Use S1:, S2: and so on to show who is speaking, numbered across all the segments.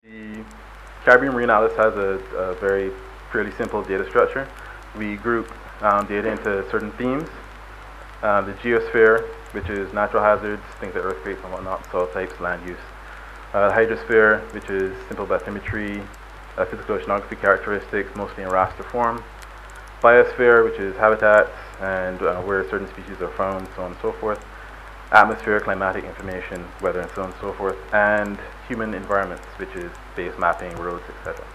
S1: The Caribbean Marine Atlas has a very fairly simple data structure. We group data into certain themes. The geosphere, which is natural hazards, things like earthquakes and whatnot, soil types, land use. The hydrosphere, which is simple bathymetry, physical oceanography characteristics, mostly in raster form. Biosphere, which is habitats and where certain species are found, so on and so forth. Atmosphere, climatic information, weather, and so on and so forth. And human environments, which is base mapping, roads, etc.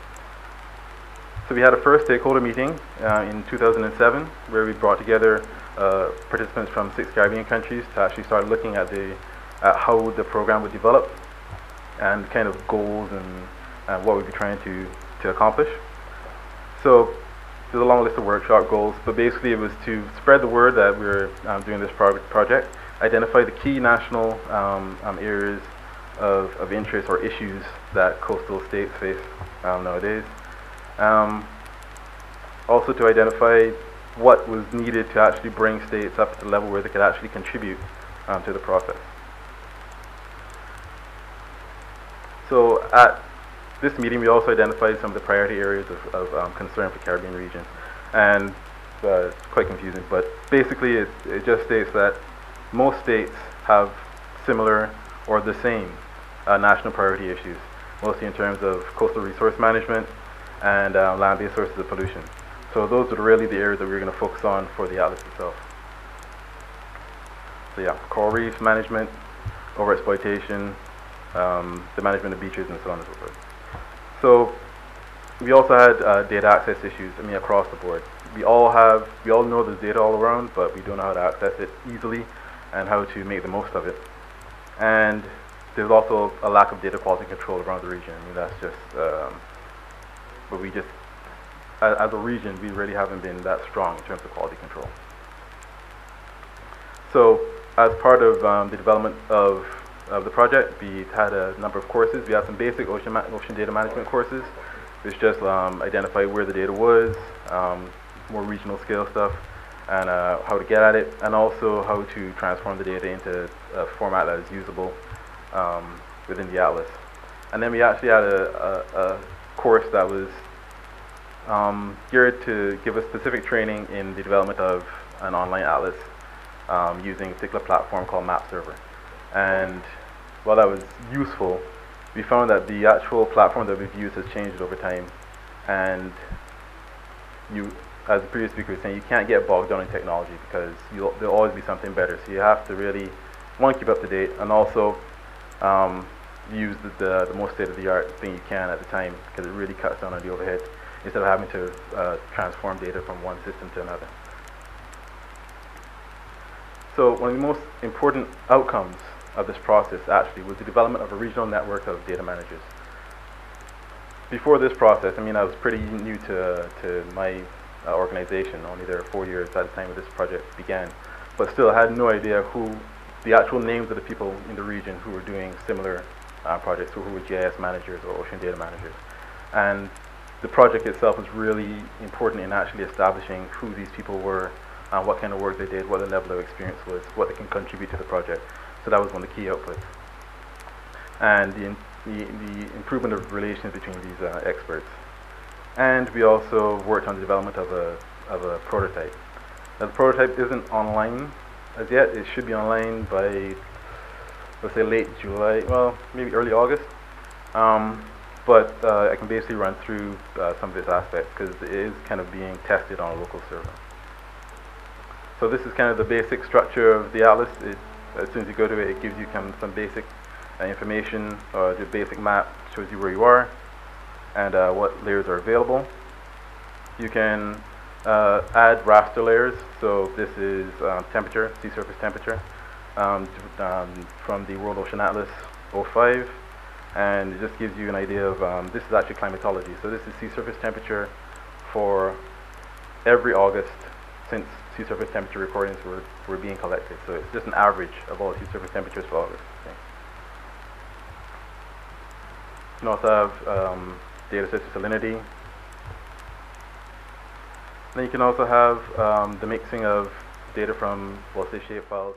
S1: So we had a first stakeholder meeting in 2007 where we brought together participants from 6 Caribbean countries to actually start looking at how the program would develop and kind of goals and what we'd be trying to accomplish. So there's a long list of workshop goals, but basically it was to spread the word that we were doing this project, identify the key national areas of interest or issues that coastal states face nowadays. Also to identify what was needed to actually bring states up to the level where they could actually contribute to the process. So at this meeting we also identified some of the priority areas of concern for Caribbean region. And it's quite confusing, but basically it just states that most states have similar or the same national priority issues, mostly in terms of coastal resource management and land-based sources of pollution. So those are really the areas that we're going to focus on for the atlas itself. So yeah, coral reef management, overexploitation, the management of beaches, and so on and so forth. So we also had data access issues, across the board. We all know there's data all around, but we don't know how to access it easily and how to make the most of it. And there's also a lack of data quality control around the region. That's just, but we just, as a region, we really haven't been that strong in terms of quality control. So as part of the development of the project, we had a number of courses. We had some basic ocean data management courses, which just identify where the data was, more regional scale stuff, and how to get at it, and also how to transform the data into a format that is usable within the atlas. And then we actually had a course that was geared to give us specific training in the development of an online atlas using a particular platform called MapServer. And while that was useful, we found that the actual platform that we've used has changed over time. And as the previous speaker was saying, you can't get bogged down in technology because there'll always be something better. So you have to really, one, keep up to date, and also use the most state-of-the-art thing you can at the time, because it really cuts down on the overhead instead of having to transform data from one system to another. So one of the most important outcomes of this process actually was the development of a regional network of data managers. Before this process, I was pretty new to my organization. Only there 4 years at the time when this project began, but still I had no idea who the actual names of the people in the region who were doing similar projects, who were GIS managers or ocean data managers. And the project itself was really important in actually establishing who these people were, what kind of work they did, what the level of experience was, what they can contribute to the project. So that was one of the key outputs. And the improvement of relations between these experts. And we also worked on the development of a prototype. Now the prototype isn't online as yet. It should be online by, let's say, late July, well, maybe early August. But I can basically run through some of its aspects because it is kind of being tested on a local server. So this is kind of the basic structure of the atlas. As soon as you go to it, it gives you some basic information, the basic map shows you where you are and what layers are available. You can add raster layers. So this is temperature, sea surface temperature from the World Ocean Atlas 05, and it just gives you an idea of this is actually climatology. So this is sea surface temperature for every August since sea surface temperature recordings were being collected. So it's just an average of all sea surface temperatures for August. Okay. You can also have data such as salinity. Then you can also have the mixing of data from, well, say, shape files